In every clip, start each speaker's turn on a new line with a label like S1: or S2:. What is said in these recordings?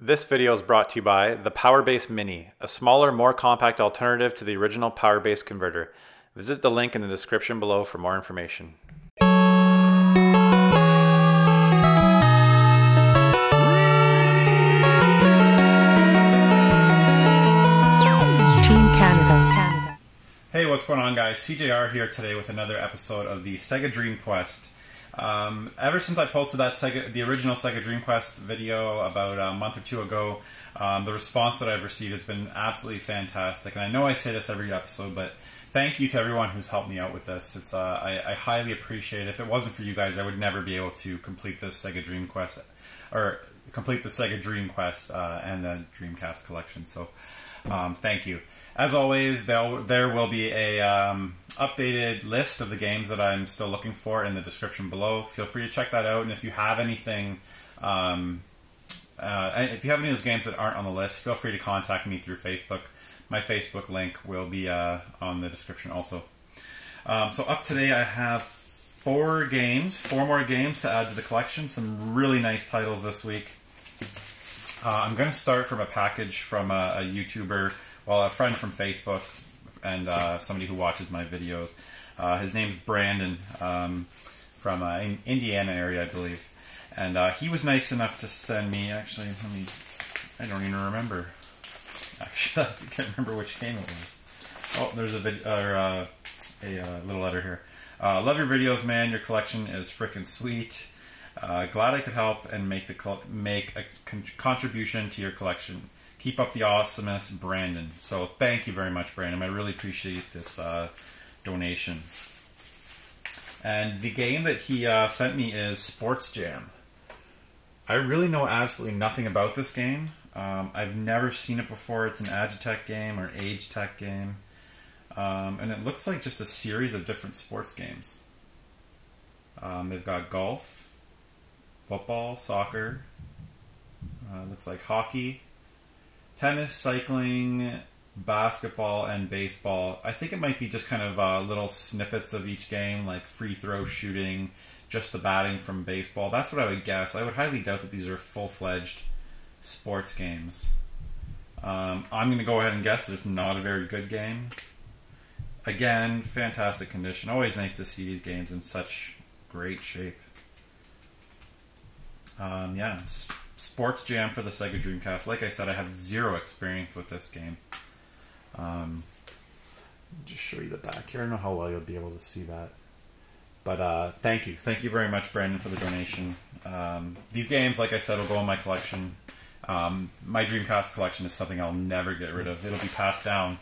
S1: This video is brought to you by the PowerBase Mini, a smaller, more compact alternative to the original PowerBase converter. Visit the link in the description below for more information.
S2: Team Canada.
S1: Hey, what's going on, guys? SeeJayAre here today with another episode of the Sega DreamQuest. Ever since I posted that the original Sega DreamQuest video about a month or two ago, the response that I've received has been absolutely fantastic. And I know I say this every episode, but thank you to everyone who's helped me out with this. It's I highly appreciate it. If it wasn't for you guys, I would never be able to complete this Sega DreamQuest, or complete the Sega DreamQuest and the Dreamcast collection. So thank you. As always, there will be a updated list of the games that I'm still looking for in the description below. Feel free to check that out, and if you have anything, if you have any of those games that aren't on the list, feel free to contact me through Facebook. My Facebook link will be on the description also. So up today I have four more games to add to the collection. Some really nice titles this week. I'm going to start from a package from a YouTuber, well, a friend from Facebook, and somebody who watches my videos. His name's Brandon, from Indiana area, I believe. And he was nice enough to send me, actually, I don't even remember. Actually, I can't remember which game it was. Oh, there's a little letter here. Love your videos, man. Your collection is frickin' sweet. Glad I could help and make a contribution to your collection. Keep up the awesomeness, Brandon. So thank you very much, Brandon. I really appreciate this donation. And the game that he sent me is Sports Jam. I really know absolutely nothing about this game. I've never seen it before. It's an Agitech game or Age Tech game. And it looks like just a series of different sports games. They've got golf, football, soccer, looks like hockey, tennis, cycling, basketball, and baseball. I think it might be just kind of little snippets of each game, like free throw shooting, just the batting from baseball. That's what I would guess. I would highly doubt that these are full-fledged sports games. I'm going to go ahead and guess that it's not a very good game. Again, fantastic condition. Always nice to see these games in such great shape. Yeah, Sports Jam for the Sega Dreamcast. Like I said, I have zero experience with this game. Just show you the back here. I don't know how well you'll be able to see that. But thank you. Thank you very much, Brandon, for the donation. These games, like I said, will go in my collection. My Dreamcast collection is something I'll never get rid of. It'll be passed down,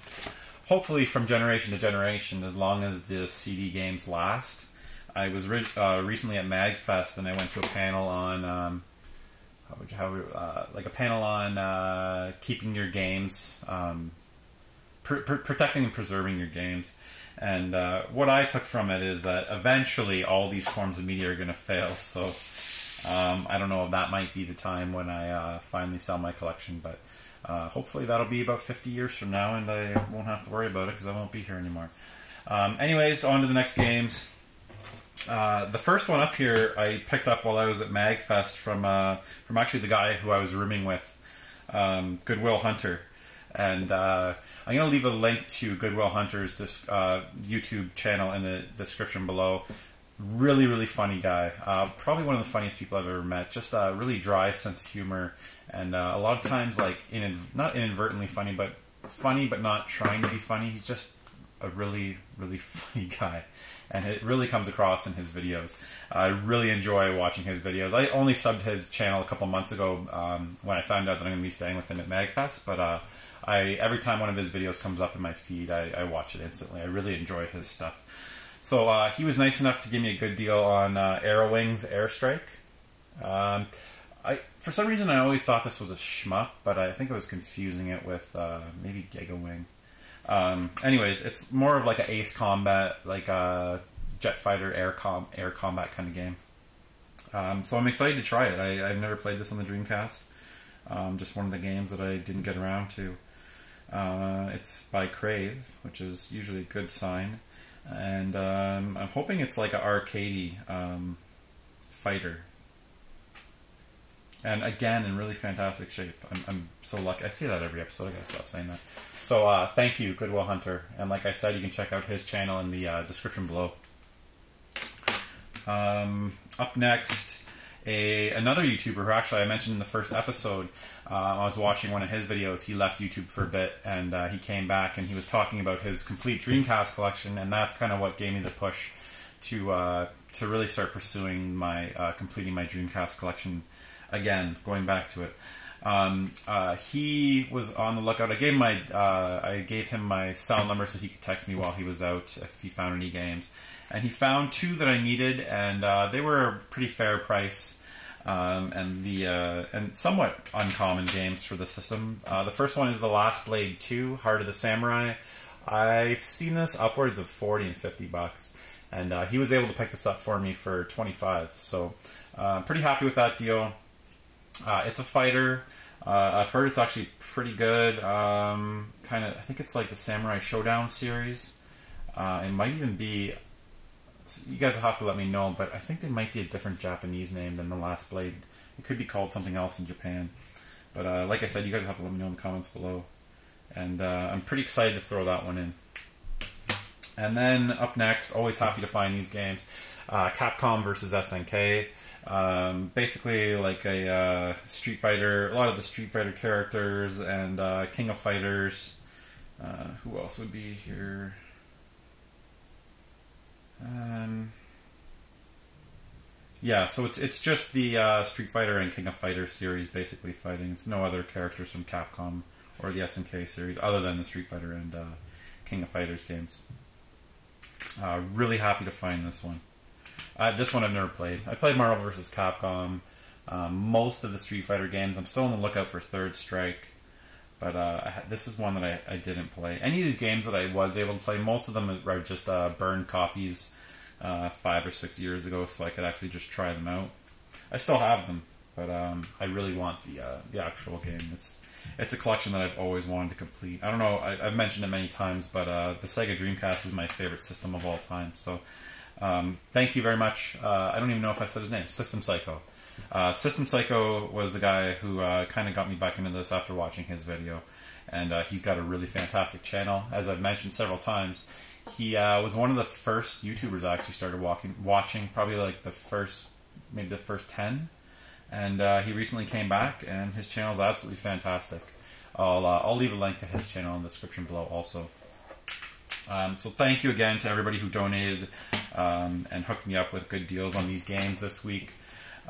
S1: hopefully from generation to generation, as long as the CD games last. I was recently at MagFest, and I went to a panel on keeping your games, protecting and preserving your games. And what I took from it is that eventually all these forms of media are going to fail. So I don't know if that might be the time when I finally sell my collection, but hopefully that'll be about 50 years from now, and I won't have to worry about it because I won't be here anymore. Anyways, on to the next games. The first one up here I picked up while I was at MagFest from actually the guy who I was rooming with, Goodwill Hunter. And I'm going to leave a link to Goodwill Hunter's YouTube channel in the description below. Really, really funny guy. Probably one of the funniest people I've ever met. Just a really dry sense of humor. And a lot of times, like, not inadvertently funny but not trying to be funny. He's just a really, really funny guy. And it really comes across in his videos. I really enjoy watching his videos. I only subbed his channel a couple months ago when I found out that I'm going to be staying with him at MagFest. But every time one of his videos comes up in my feed, I watch it instantly. I really enjoy his stuff. So he was nice enough to give me a good deal on Arrowwing's Airstrike. For some reason, I always thought this was a shmup, but I think I was confusing it with maybe Giga Wing. Anyways, it's more of like an Ace Combat, like a jet fighter air combat kind of game. So I'm excited to try it. I've never played this on the Dreamcast. Just one of the games that I didn't get around to. It's by Crave, which is usually a good sign. And I'm hoping it's like an arcadey fighter. And again, in really fantastic shape. I'm so lucky. I say that every episode. I gotta stop saying that. So thank you, Goodwill Hunter. And like I said, you can check out his channel in the description below. Up next, another YouTuber who actually I mentioned in the first episode. I was watching one of his videos. He left YouTube for a bit, and he came back, and he was talking about his complete Dreamcast collection, and that's kind of what gave me the push to really start pursuing my completing my Dreamcast collection again, going back to it. He was on the lookout. I gave him my cell number so he could text me while he was out if he found any games. And he found 2 that I needed, and they were a pretty fair price, and somewhat uncommon games for the system. The first one is The Last Blade 2, Heart of the Samurai. I've seen this upwards of $40 and $50, and he was able to pick this up for me for $25. So pretty happy with that deal. It's a fighter. I've heard it's actually pretty good. I think it's like the Samurai Showdown series. It might even be. You guys will have to let me know, but I think there might be a different Japanese name than The Last Blade. It could be called something else in Japan. But like I said, you guys have to let me know in the comments below. And I'm pretty excited to throw that one in. And then up next, always happy to find these games. Capcom versus SNK. Basically like a Street Fighter, a lot of the Street Fighter characters, and King of Fighters. Who else would be here? Yeah, so it's just the Street Fighter and King of Fighters series basically fighting. It's no other characters from Capcom or the SNK series other than the Street Fighter and King of Fighters games. Really happy to find this one. This one I've never played. I played Marvel vs. Capcom, most of the Street Fighter games. I'm still on the lookout for Third Strike, but this is one that I didn't play. Any of these games that I was able to play, most of them are just burned copies 5 or 6 years ago, so I could actually just try them out. I still have them, but I really want the actual game. It's a collection that I've always wanted to complete. I don't know, I've mentioned it many times, but the Sega Dreamcast is my favorite system of all time, so thank you very much. I don't even know if I said his name. System Psycho. System Psycho was the guy who kind of got me back into this after watching his video, and he's got a really fantastic channel. As I've mentioned several times, he was one of the first YouTubers I actually started watching, probably like maybe the first 10, and he recently came back, and his channel is absolutely fantastic. I'll leave a link to his channel in the description below also. So thank you again to everybody who donated and hooked me up with good deals on these games this week.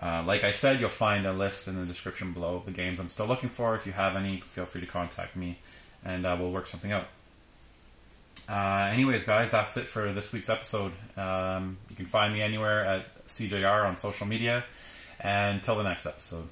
S1: Like I said, you'll find a list in the description below of the games I'm still looking for. If you have any, feel free to contact me, and we'll work something out. Anyways, guys, that's it for this week's episode. You can find me anywhere at SeeJayAre on social media. And until the next episode.